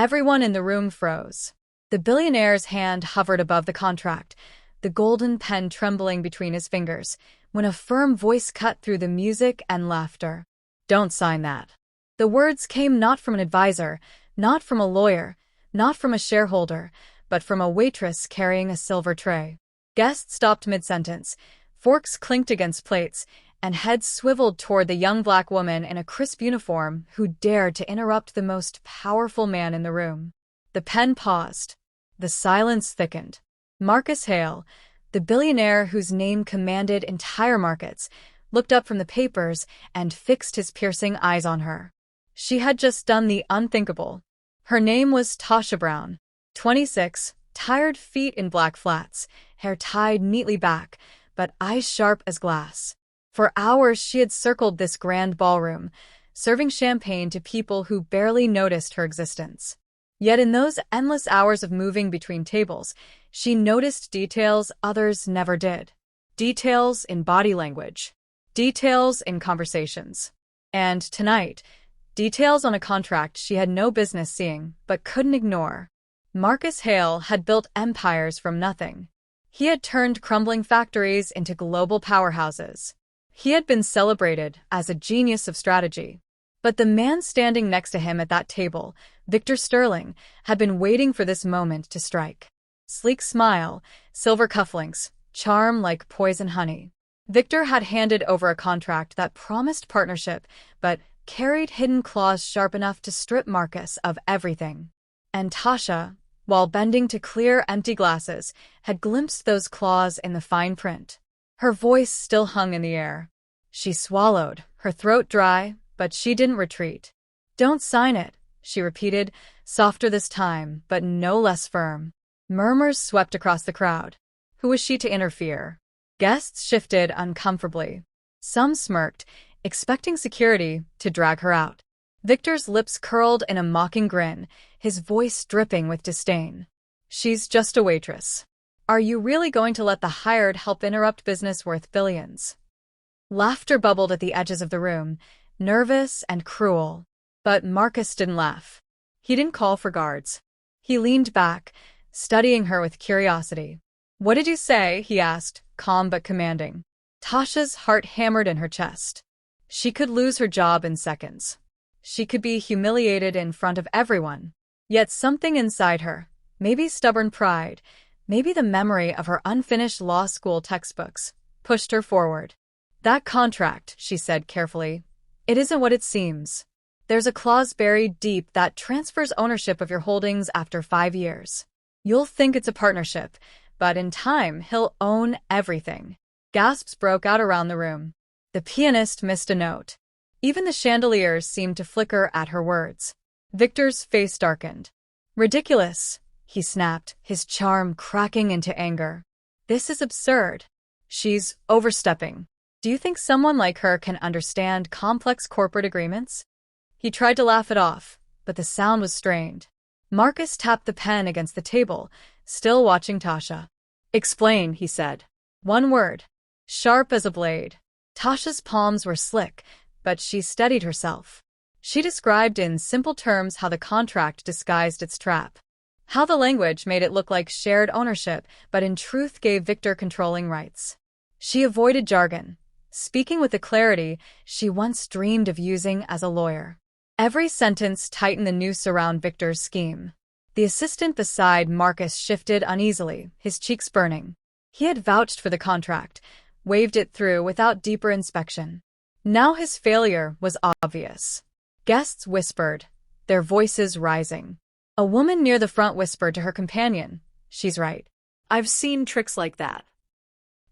Everyone in the room froze. The billionaire's hand hovered above the contract, the golden pen trembling between his fingers, when a firm voice cut through the music and laughter. "Don't sign that." The words came not from an advisor, not from a lawyer, not from a shareholder, but from a waitress carrying a silver tray. Guests stopped mid-sentence. Forks clinked against plates, and heads swiveled toward the young black woman in a crisp uniform who dared to interrupt the most powerful man in the room. The pen paused. The silence thickened. Marcus Hale, the billionaire whose name commanded entire markets, looked up from the papers and fixed his piercing eyes on her. She had just done the unthinkable. Her name was Tasha Brown, 26, tired feet in black flats, hair tied neatly back, but eyes sharp as glass. For hours she had circled this grand ballroom, serving champagne to people who barely noticed her existence. Yet in those endless hours of moving between tables, she noticed details others never did. Details in body language. Details in conversations. And tonight, details on a contract she had no business seeing but couldn't ignore. Marcus Hale had built empires from nothing. He had turned crumbling factories into global powerhouses. He had been celebrated as a genius of strategy. But the man standing next to him at that table, Victor Sterling, had been waiting for this moment to strike. Sleek smile, silver cufflinks, charm like poison honey. Victor had handed over a contract that promised partnership, but carried hidden claws sharp enough to strip Marcus of everything. And Tasha, while bending to clear empty glasses, had glimpsed those claws in the fine print. Her voice still hung in the air. She swallowed, her throat dry, but she didn't retreat. "Don't sign it," she repeated, softer this time, but no less firm. Murmurs swept across the crowd. Who was she to interfere? Guests shifted uncomfortably. Some smirked, expecting security to drag her out. Victor's lips curled in a mocking grin, his voice dripping with disdain. "She's just a waitress. Are you really going to let the hired help interrupt business worth billions?" Laughter bubbled at the edges of the room, nervous and cruel. But Marcus didn't laugh. He didn't call for guards. He leaned back, studying her with curiosity. "What did you say?" he asked, calm but commanding. Tasha's heart hammered in her chest. She could lose her job in seconds. She could be humiliated in front of everyone. Yet something inside her, maybe stubborn pride, maybe the memory of her unfinished law school textbooks, pushed her forward. "That contract," she said carefully, "it isn't what it seems. There's a clause buried deep that transfers ownership of your holdings after 5 years. You'll think it's a partnership, but in time he'll own everything." Gasps broke out around the room. The pianist missed a note. Even the chandeliers seemed to flicker at her words. Victor's face darkened. "Ridiculous," he snapped, his charm cracking into anger. "This is absurd. She's overstepping. Do you think someone like her can understand complex corporate agreements?" He tried to laugh it off, but the sound was strained. Marcus tapped the pen against the table, still watching Tasha. "Explain," he said. One word. Sharp as a blade. Tasha's palms were slick, but she steadied herself. She described in simple terms how the contract disguised its trap. How the language made it look like shared ownership, but in truth gave Victor controlling rights. She avoided jargon, speaking with the clarity she once dreamed of using as a lawyer. Every sentence tightened the noose around Victor's scheme. The assistant beside Marcus shifted uneasily, his cheeks burning. He had vouched for the contract, waved it through without deeper inspection. Now his failure was obvious. Guests whispered, their voices rising. A woman near the front whispered to her companion, "She's right. I've seen tricks like that."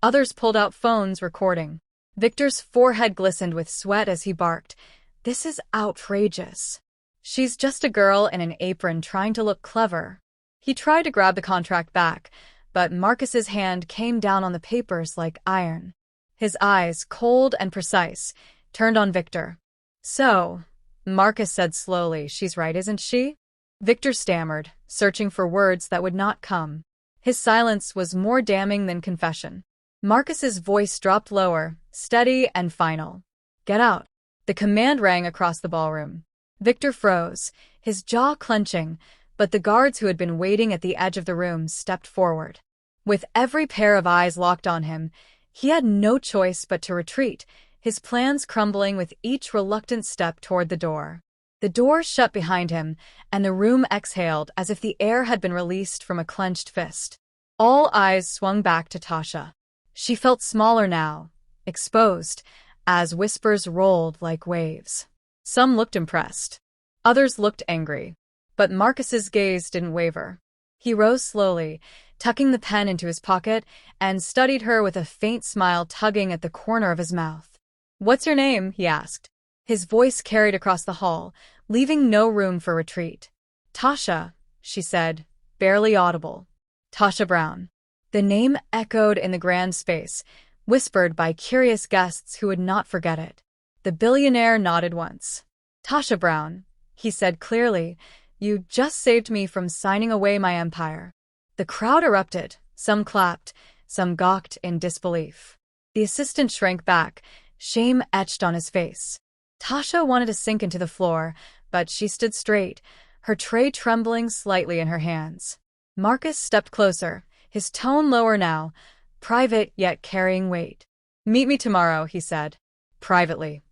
Others pulled out phones recording. Victor's forehead glistened with sweat as he barked, "This is outrageous. She's just a girl in an apron trying to look clever." He tried to grab the contract back, but Marcus's hand came down on the papers like iron. His eyes, cold and precise, turned on Victor. "So," Marcus said slowly, "she's right, isn't she?" Victor stammered, searching for words that would not come. His silence was more damning than confession. Marcus's voice dropped lower, steady and final. "Get out." The command rang across the ballroom. Victor froze, his jaw clenching, but the guards who had been waiting at the edge of the room stepped forward. With every pair of eyes locked on him, he had no choice but to retreat, his plans crumbling with each reluctant step toward the door. The door shut behind him, and the room exhaled as if the air had been released from a clenched fist. All eyes swung back to Tasha. She felt smaller now, exposed, as whispers rolled like waves. Some looked impressed. Others looked angry. But Marcus's gaze didn't waver. He rose slowly, tucking the pen into his pocket, and studied her with a faint smile tugging at the corner of his mouth. "What's your name?" he asked. His voice carried across the hall, leaving no room for retreat. "Tasha," she said, barely audible. "Tasha Brown." The name echoed in the grand space, whispered by curious guests who would not forget it. The billionaire nodded once. "Tasha Brown," he said clearly, "you just saved me from signing away my empire." The crowd erupted, some clapped, some gawked in disbelief. The assistant shrank back, shame etched on his face. Tasha wanted to sink into the floor, but she stood straight, her tray trembling slightly in her hands. Marcus stepped closer, his tone lower now, private yet carrying weight. "Meet me tomorrow," he said, privately.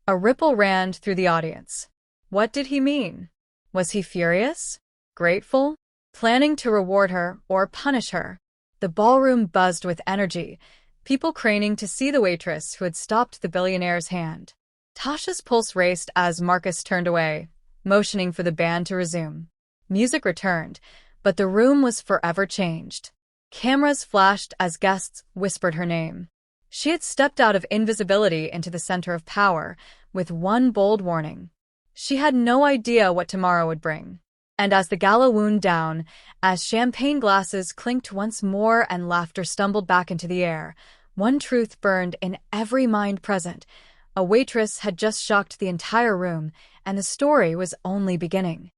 A ripple ran through the audience. What did he mean? Was he furious? Grateful? Planning to reward her or punish her? The ballroom buzzed with energy, people craning to see the waitress who had stopped the billionaire's hand. Tasha's pulse raced as Marcus turned away, motioning for the band to resume. Music returned, but the room was forever changed. Cameras flashed as guests whispered her name. She had stepped out of invisibility into the center of power, with one bold warning. She had no idea what tomorrow would bring. And as the gala wound down, as champagne glasses clinked once more and laughter stumbled back into the air, one truth burned in every mind present. A waitress had just shocked the entire room, and the story was only beginning.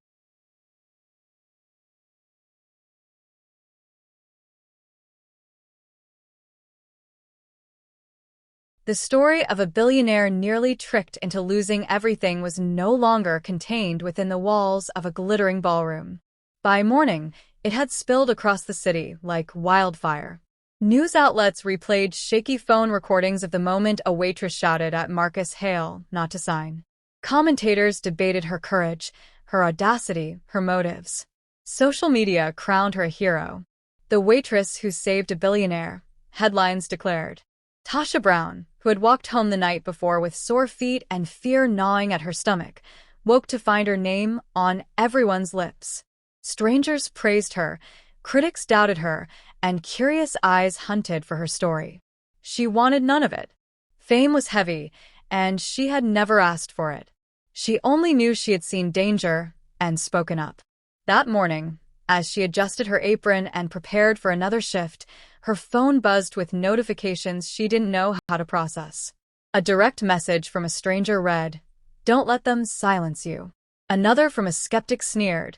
The story of a billionaire nearly tricked into losing everything was no longer contained within the walls of a glittering ballroom. By morning, it had spilled across the city like wildfire. News outlets replayed shaky phone recordings of the moment a waitress shouted at Marcus Hale not to sign. Commentators debated her courage, her audacity, her motives. Social media crowned her a hero. "The waitress who saved a billionaire," headlines declared. Tasha Brown, who had walked home the night before with sore feet and fear gnawing at her stomach, woke to find her name on everyone's lips. Strangers praised her, critics doubted her, and curious eyes hunted for her story. She wanted none of it. Fame was heavy, and she had never asked for it. She only knew she had seen danger and spoken up. That morning, as she adjusted her apron and prepared for another shift, her phone buzzed with notifications she didn't know how to process. A direct message from a stranger read, "Don't let them silence you." Another from a skeptic sneered,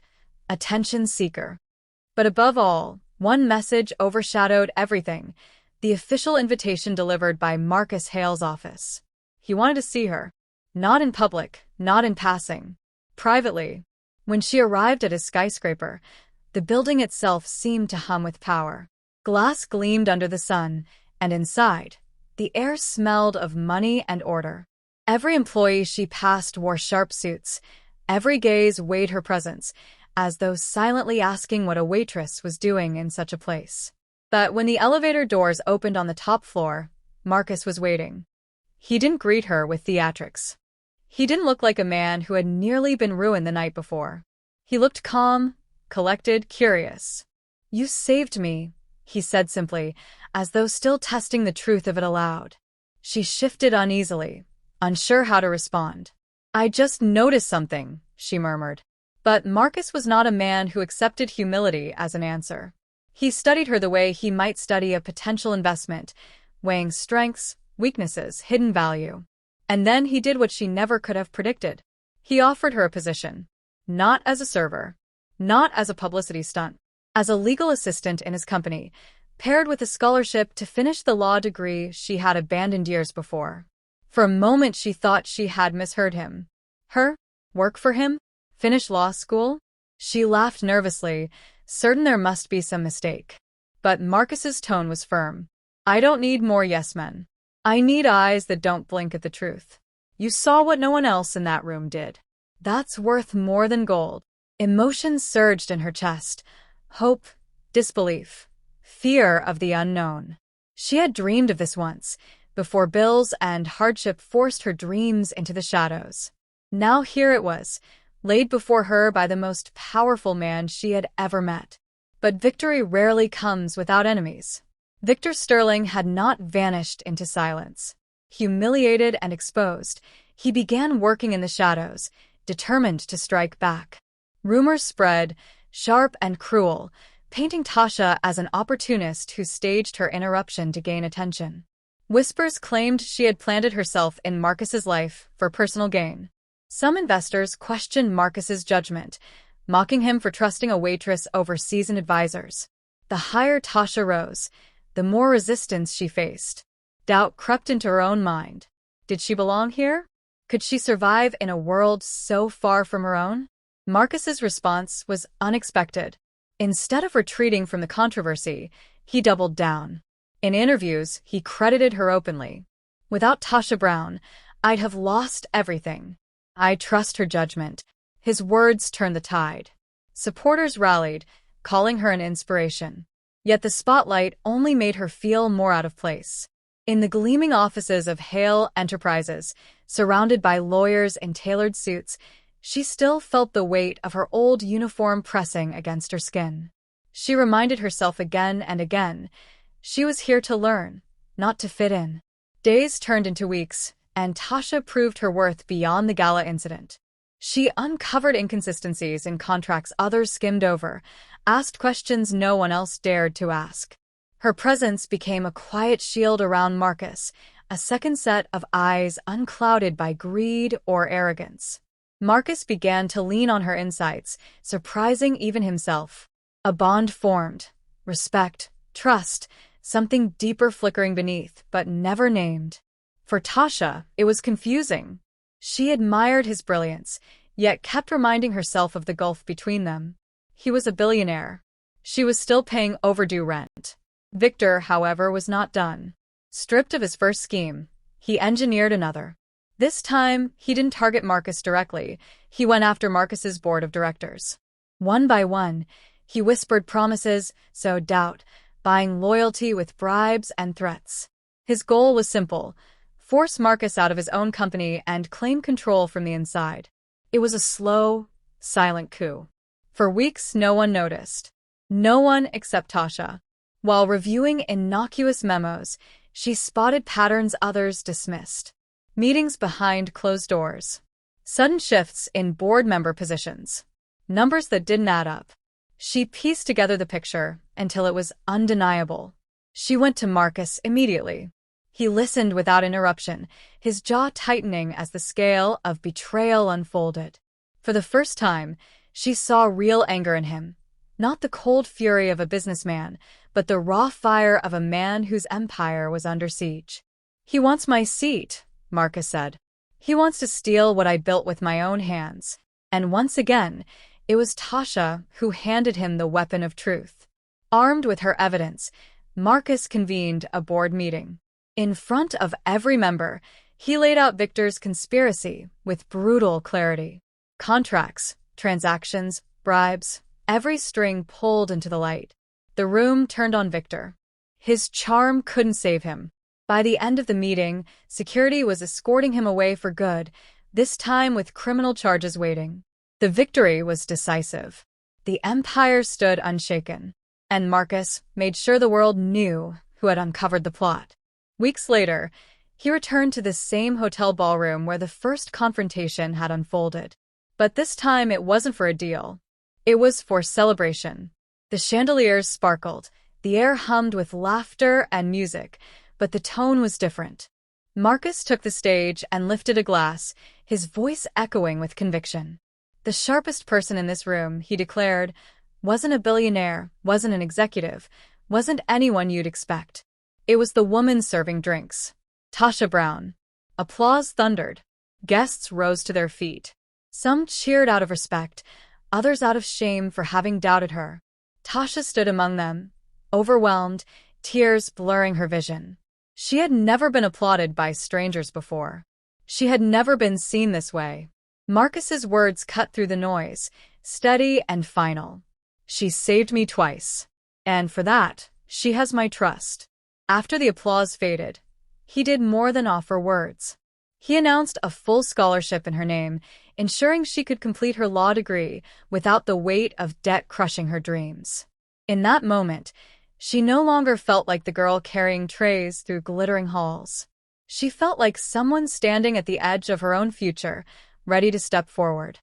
"Attention seeker." But above all, one message overshadowed everything, the official invitation delivered by Marcus Hale's office. He wanted to see her. Not in public, not in passing. Privately. When she arrived at his skyscraper, the building itself seemed to hum with power. Glass gleamed under the sun, and inside, the air smelled of money and order. Every employee she passed wore sharp suits. Every gaze weighed her presence, as though silently asking what a waitress was doing in such a place. But when the elevator doors opened on the top floor, Marcus was waiting. He didn't greet her with theatrics. He didn't look like a man who had nearly been ruined the night before. He looked calm, collected, curious. "You saved me," he said simply, as though still testing the truth of it aloud. She shifted uneasily, unsure how to respond. "I just noticed something," she murmured. But Marcus was not a man who accepted humility as an answer. He studied her the way he might study a potential investment, weighing strengths, weaknesses, hidden value. And then he did what she never could have predicted. He offered her a position. Not as a server. Not as a publicity stunt. As a legal assistant in his company, paired with a scholarship to finish the law degree she had abandoned years before. For a moment she thought she had misheard him. Her? Work for him? Finish law school? She laughed nervously, certain there must be some mistake. But Marcus's tone was firm. I don't need more yes men. I need eyes that don't blink at the truth. You saw what no one else in that room did. That's worth more than gold. Emotions surged in her chest. Hope, disbelief, fear of the unknown. She had dreamed of this once, before bills and hardship forced her dreams into the shadows. Now here it was, laid before her by the most powerful man she had ever met. But victory rarely comes without enemies. Victor Sterling had not vanished into silence. Humiliated and exposed, he began working in the shadows, determined to strike back. Rumors spread, sharp and cruel, painting Tasha as an opportunist who staged her interruption to gain attention. Whispers claimed she had planted herself in Marcus's life for personal gain. Some investors questioned Marcus's judgment, mocking him for trusting a waitress over seasoned advisors. The higher Tasha rose, the more resistance she faced. Doubt crept into her own mind. Did she belong here? Could she survive in a world so far from her own? Marcus's response was unexpected. Instead of retreating from the controversy, he doubled down. In interviews, he credited her openly. Without Tasha Brown, I'd have lost everything. I trust her judgment. His words turned the tide. Supporters rallied, calling her an inspiration. Yet the spotlight only made her feel more out of place. In the gleaming offices of Hale Enterprises, surrounded by lawyers in tailored suits, she still felt the weight of her old uniform pressing against her skin. She reminded herself again and again, she was here to learn, not to fit in. Days turned into weeks, and Tasha proved her worth beyond the gala incident. She uncovered inconsistencies in contracts others skimmed over, asked questions no one else dared to ask. Her presence became a quiet shield around Marcus, a second set of eyes unclouded by greed or arrogance. Marcus began to lean on her insights, surprising even himself. A bond formed. Respect, trust, something deeper flickering beneath, but never named. For Tasha, it was confusing. She admired his brilliance, yet kept reminding herself of the gulf between them. He was a billionaire. She was still paying overdue rent. Victor, however, was not done. Stripped of his first scheme, he engineered another. This time, he didn't target Marcus directly. He went after Marcus's board of directors. One by one, he whispered promises, sowed doubt, buying loyalty with bribes and threats. His goal was simple: force Marcus out of his own company and claim control from the inside. It was a slow, silent coup. For weeks, no one noticed. No one except Tasha. While reviewing innocuous memos, she spotted patterns others dismissed. Meetings behind closed doors. Sudden shifts in board member positions. Numbers that didn't add up. She pieced together the picture until it was undeniable. She went to Marcus immediately. He listened without interruption, his jaw tightening as the scale of betrayal unfolded. For the first time, she saw real anger in him. Not the cold fury of a businessman, but the raw fire of a man whose empire was under siege. He wants my seat, Marcus said. He wants to steal what I built with my own hands. And once again, it was Tasha who handed him the weapon of truth. Armed with her evidence, Marcus convened a board meeting. In front of every member, he laid out Victor's conspiracy with brutal clarity. Contracts, transactions, bribes, every string pulled into the light. The room turned on Victor. His charm couldn't save him. By the end of the meeting, security was escorting him away for good, this time with criminal charges waiting. The victory was decisive. The empire stood unshaken, and Marcus made sure the world knew who had uncovered the plot. Weeks later, he returned to the same hotel ballroom where the first confrontation had unfolded. But this time it wasn't for a deal. It was for celebration. The chandeliers sparkled, the air hummed with laughter and music, but the tone was different. Marcus took the stage and lifted a glass, his voice echoing with conviction. The sharpest person in this room, he declared, wasn't a billionaire, wasn't an executive, wasn't anyone you'd expect. It was the woman serving drinks. Tasha Brown. Applause thundered. Guests rose to their feet. Some cheered out of respect, others out of shame for having doubted her. Tasha stood among them, overwhelmed, tears blurring her vision. She had never been applauded by strangers before. She had never been seen this way. Marcus's words cut through the noise, steady and final. She saved me twice. And for that, she has my trust. After the applause faded, he did more than offer words. He announced a full scholarship in her name, ensuring she could complete her law degree without the weight of debt crushing her dreams. In that moment, she no longer felt like the girl carrying trays through glittering halls. She felt like someone standing at the edge of her own future, ready to step forward.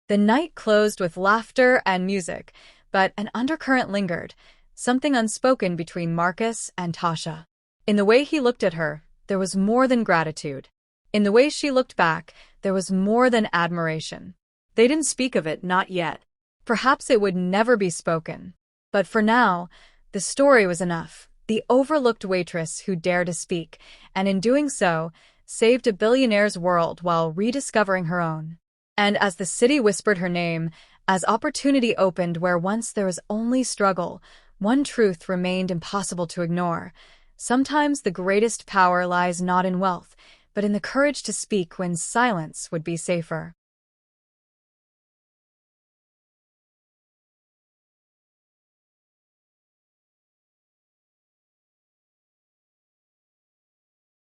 The night closed with laughter and music, but an undercurrent lingered, something unspoken between Marcus and Tasha. In the way he looked at her, there was more than gratitude. In the way she looked back, there was more than admiration. They didn't speak of it, not yet. Perhaps it would never be spoken. But for now, the story was enough. The overlooked waitress who dared to speak, and in doing so, saved a billionaire's world while rediscovering her own. And as the city whispered her name, as opportunity opened where once there was only struggle, one truth remained impossible to ignore. Sometimes the greatest power lies not in wealth, but in the courage to speak when silence would be safer.